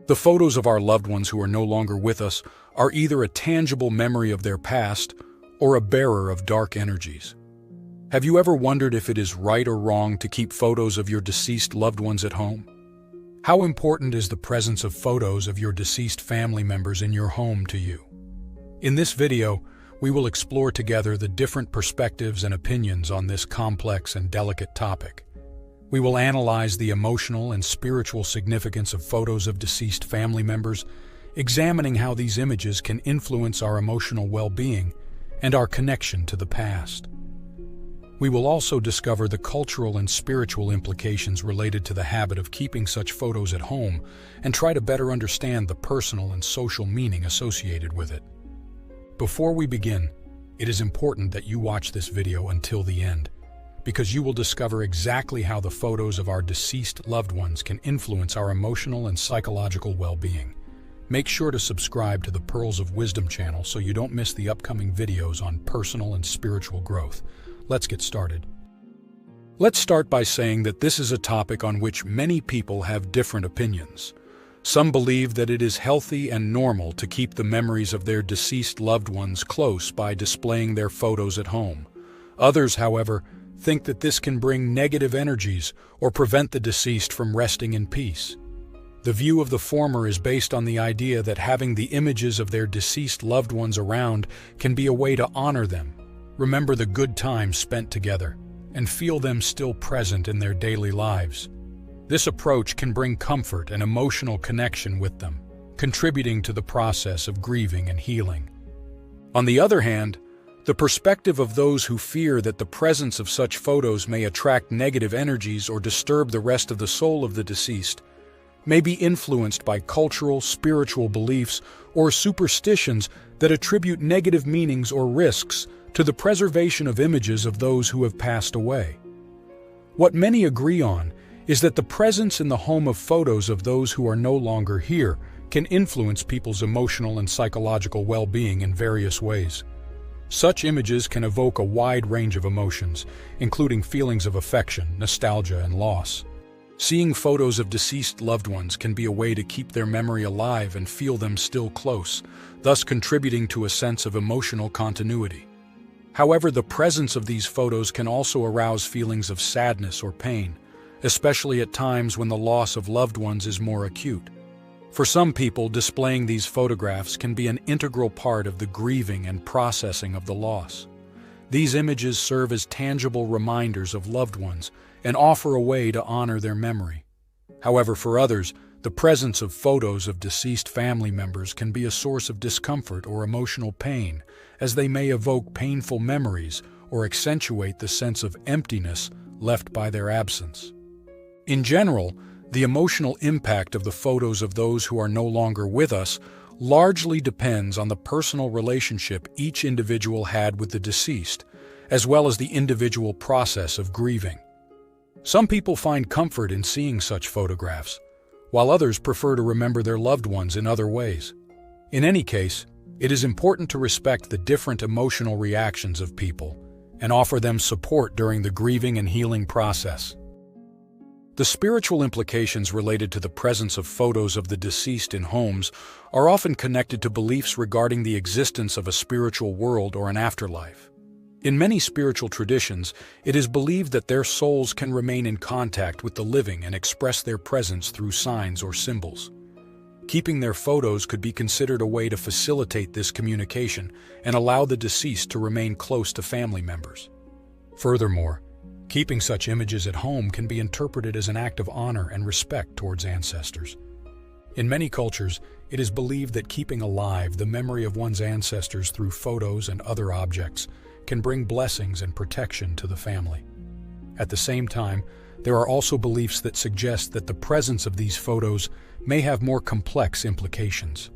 The photos of our loved ones who are no longer with us are either a tangible memory of their past or a bearer of dark energies. Have you ever wondered if it is right or wrong to keep photos of your deceased loved ones at home? How important is the presence of photos of your deceased family members in your home to you? In this video, we will explore together the different perspectives and opinions on this complex and delicate topic. We will analyze the emotional and spiritual significance of photos of deceased family members, examining how these images can influence our emotional well-being and our connection to the past. We will also discover the cultural and spiritual implications related to the habit of keeping such photos at home and try to better understand the personal and social meaning associated with it. Before we begin, it is important that you watch this video until the end, because you will discover exactly how the photos of our deceased loved ones can influence our emotional and psychological well-being. Make sure to subscribe to the Pearls of Wisdom channel so you don't miss the upcoming videos on personal and spiritual growth. Let's get started. Let's start by saying that this is a topic on which many people have different opinions. Some believe that it is healthy and normal to keep the memories of their deceased loved ones close by displaying their photos at home. Others, however, think that this can bring negative energies or prevent the deceased from resting in peace. The view of the former is based on the idea that having the images of their deceased loved ones around can be a way to honor them, remember the good times spent together, and feel them still present in their daily lives. This approach can bring comfort and emotional connection with them, contributing to the process of grieving and healing. On the other hand, the perspective of those who fear that the presence of such photos may attract negative energies or disturb the rest of the soul of the deceased may be influenced by cultural, spiritual beliefs or superstitions that attribute negative meanings or risks to the preservation of images of those who have passed away. What many agree on is that the presence in the home of photos of those who are no longer here can influence people's emotional and psychological well-being in various ways. Such images can evoke a wide range of emotions, including feelings of affection, nostalgia, and loss. Seeing photos of deceased loved ones can be a way to keep their memory alive and feel them still close, thus contributing to a sense of emotional continuity. However, the presence of these photos can also arouse feelings of sadness or pain, especially at times when the loss of loved ones is more acute. For some people, displaying these photographs can be an integral part of the grieving and processing of the loss. These images serve as tangible reminders of loved ones and offer a way to honor their memory. However, for others, the presence of photos of deceased family members can be a source of discomfort or emotional pain, as they may evoke painful memories or accentuate the sense of emptiness left by their absence. In general, the emotional impact of the photos of those who are no longer with us largely depends on the personal relationship each individual had with the deceased, as well as the individual process of grieving. Some people find comfort in seeing such photographs, while others prefer to remember their loved ones in other ways. In any case, it is important to respect the different emotional reactions of people and offer them support during the grieving and healing process. The spiritual implications related to the presence of photos of the deceased in homes are often connected to beliefs regarding the existence of a spiritual world or an afterlife. In many spiritual traditions, it is believed that their souls can remain in contact with the living and express their presence through signs or symbols. Keeping their photos could be considered a way to facilitate this communication and allow the deceased to remain close to family members. Furthermore, keeping such images at home can be interpreted as an act of honor and respect towards ancestors. In many cultures, it is believed that keeping alive the memory of one's ancestors through photos and other objects can bring blessings and protection to the family. At the same time, there are also beliefs that suggest that the presence of these photos may have more complex implications.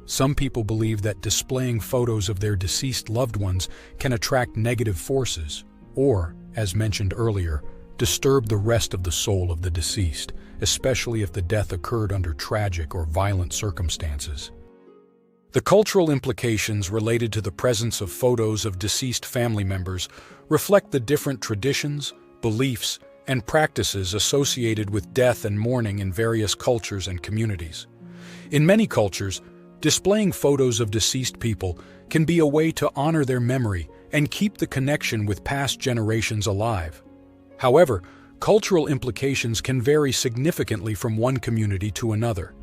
Some people believe that displaying photos of their deceased loved ones can attract negative forces, or, as mentioned earlier, disturb the rest of the soul of the deceased, especially if the death occurred under tragic or violent circumstances. The cultural implications related to the presence of photos of deceased family members reflect the different traditions, beliefs, and practices associated with death and mourning in various cultures and communities. In many cultures, displaying photos of deceased people can be a way to honor their memory and keep the connection with past generations alive. However, cultural implications can vary significantly from one community to another.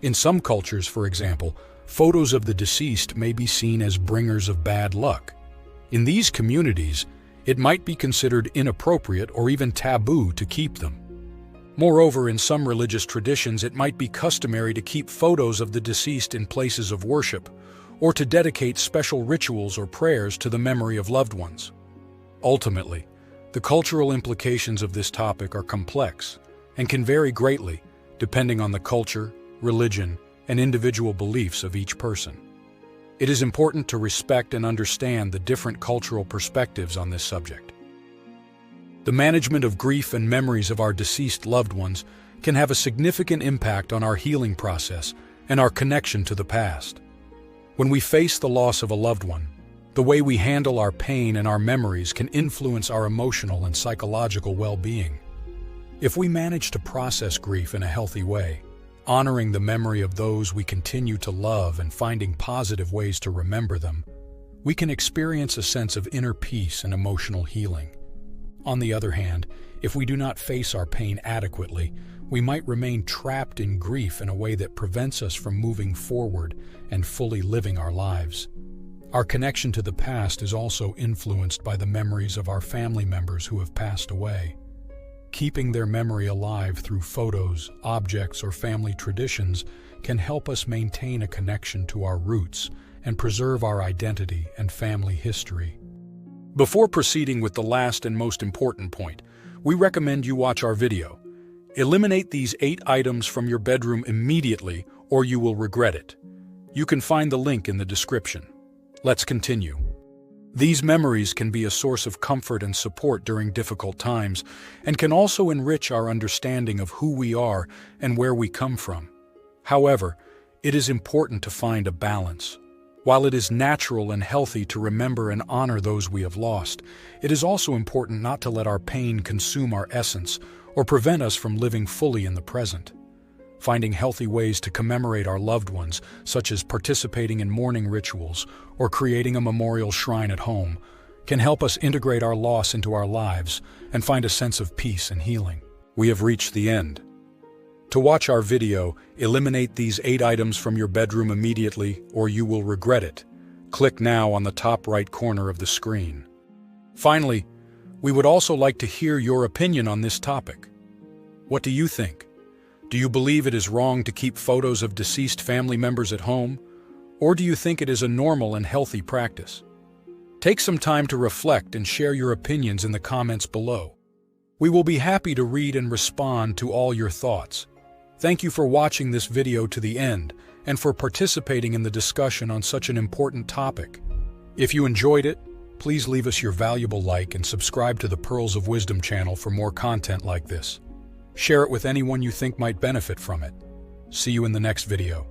In some cultures, for example, photos of the deceased may be seen as bringers of bad luck. In these communities, it might be considered inappropriate or even taboo to keep them. Moreover, in some religious traditions, it might be customary to keep photos of the deceased in places of worship, or to dedicate special rituals or prayers to the memory of loved ones. Ultimately, the cultural implications of this topic are complex and can vary greatly depending on the culture, religion, and individual beliefs of each person. It is important to respect and understand the different cultural perspectives on this subject. The management of grief and memories of our deceased loved ones can have a significant impact on our healing process and our connection to the past. When we face the loss of a loved one, the way we handle our pain and our memories can influence our emotional and psychological well-being. If we manage to process grief in a healthy way, honoring the memory of those we continue to love and finding positive ways to remember them, we can experience a sense of inner peace and emotional healing. On the other hand, if we do not face our pain adequately, we might remain trapped in grief in a way that prevents us from moving forward and fully living our lives. Our connection to the past is also influenced by the memories of our family members who have passed away. Keeping their memory alive through photos, objects, or family traditions can help us maintain a connection to our roots and preserve our identity and family history. Before proceeding with the last and most important point, we recommend you watch our video. Eliminate these 8 items from your bedroom immediately, or you will regret it. You can find the link in the description. Let's continue. These memories can be a source of comfort and support during difficult times, and can also enrich our understanding of who we are and where we come from. However, it is important to find a balance. While it is natural and healthy to remember and honor those we have lost, it is also important not to let our pain consume our essence or prevent us from living fully in the present. Finding healthy ways to commemorate our loved ones, such as participating in mourning rituals or creating a memorial shrine at home, can help us integrate our loss into our lives and find a sense of peace and healing. We have reached the end. To watch our video, eliminate these 8 items from your bedroom immediately, or you will regret it. Click now on the top right corner of the screen. Finally, we would also like to hear your opinion on this topic. What do you think? Do you believe it is wrong to keep photos of deceased family members at home? Or do you think it is a normal and healthy practice? Take some time to reflect and share your opinions in the comments below. We will be happy to read and respond to all your thoughts. Thank you for watching this video to the end and for participating in the discussion on such an important topic. If you enjoyed it, please leave us your valuable like and subscribe to the Pearls of Wisdom channel for more content like this. Share it with anyone you think might benefit from it. See you in the next video.